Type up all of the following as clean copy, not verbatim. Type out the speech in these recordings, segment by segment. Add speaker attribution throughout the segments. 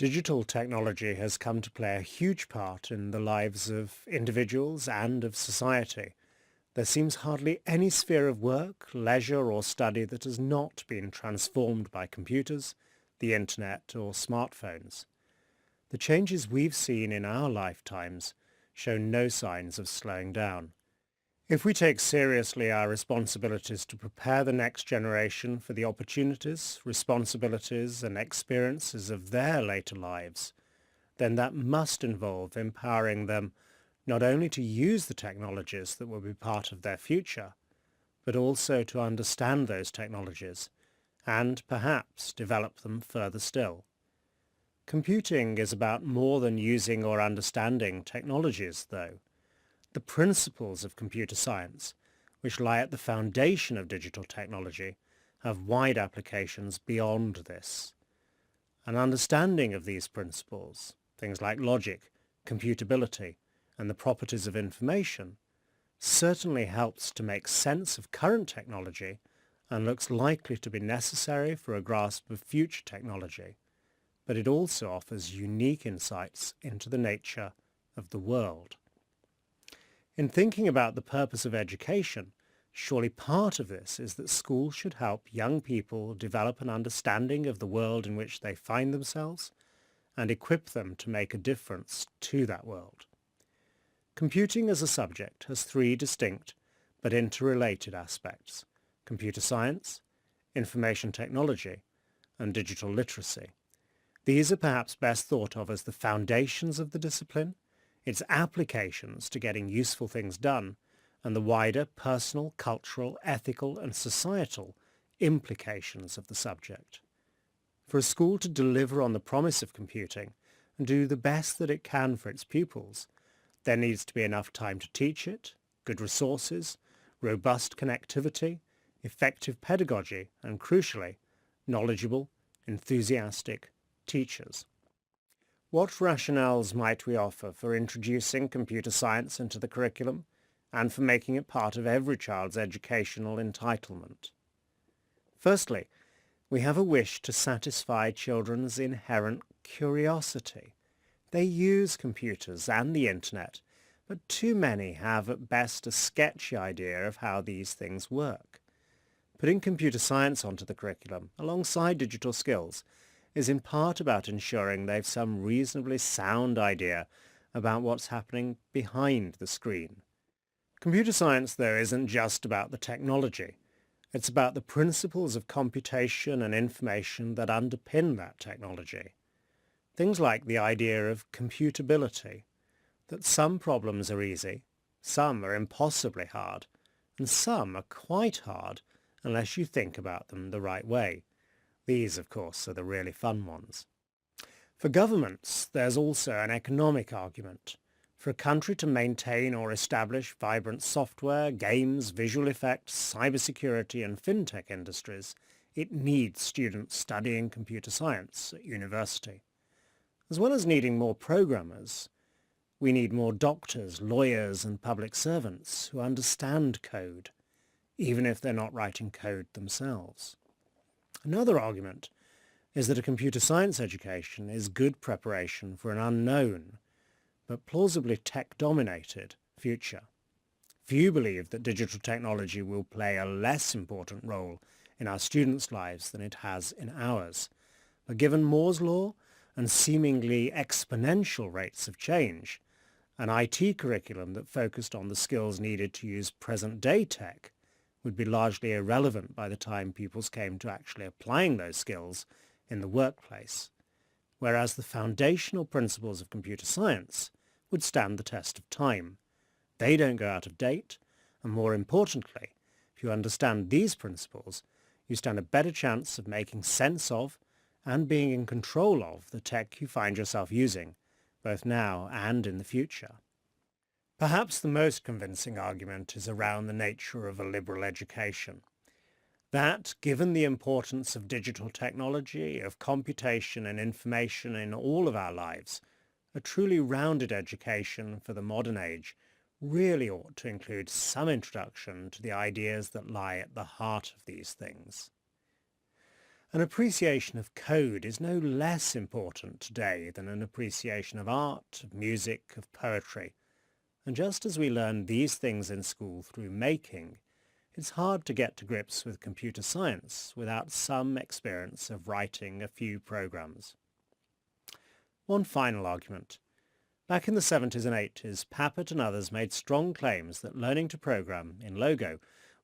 Speaker 1: Digital technology has come to play a huge part in the lives of individuals and of society. There seems hardly any sphere of work, leisure or study that has not been transformed by computers, the internet or smartphones. The changes we've seen in our lifetimes show no signs of slowing down. If we take seriously our responsibilities to prepare the next generation for the opportunities, responsibilities and experiences of their later lives, then that must involve empowering them not only to use the technologies that will be part of their future, but also to understand those technologies and perhaps develop them further still. Computing is about more than using or understanding technologies, though. The principles of computer science, which lie at the foundation of digital technology, have wide applications beyond this. An understanding of these principles, things like logic, computability, and the properties of information, certainly helps to make sense of current technology and looks likely to be necessary for a grasp of future technology, but it also offers unique insights into the nature of the world. In thinking about the purpose of education, surely part of this is that schools should help young people develop an understanding of the world in which they find themselves and equip them to make a difference to that world. Computing as a subject has three distinct but interrelated aspects: computer science, information technology, and digital literacy. These are perhaps best thought of as the foundations of the discipline, its applications to getting useful things done, and the wider personal, cultural, ethical, and societal implications of the subject. For a school to deliver on the promise of computing and do the best that it can for its pupils, there needs to be enough time to teach it, good resources, robust connectivity, effective pedagogy, and crucially, knowledgeable, enthusiastic teachers. What rationales might we offer for introducing computer science into the curriculum and for making it part of every child's educational entitlement? Firstly, we have a wish to satisfy children's inherent curiosity. They use computers and the internet, but too many have at best a sketchy idea of how these things work. Putting computer science onto the curriculum alongside digital skills is in part about ensuring they've some reasonably sound idea about what's happening behind the screen. Computer science, though, isn't just about the technology. It's about the principles of computation and information that underpin that technology. Things like the idea of computability, that some problems are easy, some are impossibly hard, and some are quite hard unless you think about them the right way. These, of course, are the really fun ones. For governments, there's also an economic argument. For a country to maintain or establish vibrant software, games, visual effects, cybersecurity and fintech industries, it needs students studying computer science at university. As well as needing more programmers, we need more doctors, lawyers and public servants who understand code, even if they're not writing code themselves. Another argument is that a computer science education is good preparation for an unknown, but plausibly tech-dominated future. Few believe that digital technology will play a less important role in our students' lives than it has in ours. But given Moore's law and seemingly exponential rates of change, an IT curriculum that focused on the skills needed to use present-day tech would be largely irrelevant by the time pupils came to actually applying those skills in the workplace, whereas the foundational principles of computer science would stand the test of time. They don't go out of date, and more importantly, if you understand these principles, you stand a better chance of making sense of and being in control of the tech you find yourself using, both now and in the future. Perhaps the most convincing argument is around the nature of a liberal education. That, given the importance of digital technology, of computation and information in all of our lives, a truly rounded education for the modern age really ought to include some introduction to the ideas that lie at the heart of these things. An appreciation of code is no less important today than an appreciation of art, of music, of poetry. And just as we learn these things in school through making, it's hard to get to grips with computer science without some experience of writing a few programs. One final argument. Back in the 70s and 80s, Papert and others made strong claims that learning to program in Logo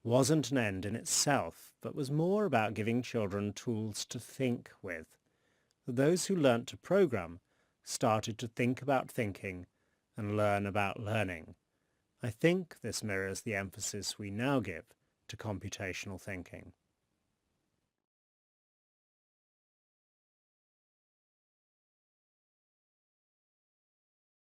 Speaker 1: wasn't an end in itself, but was more about giving children tools to think with. That those who learnt to program started to think about thinking and learn about learning. I think this mirrors the emphasis we now give to computational thinking.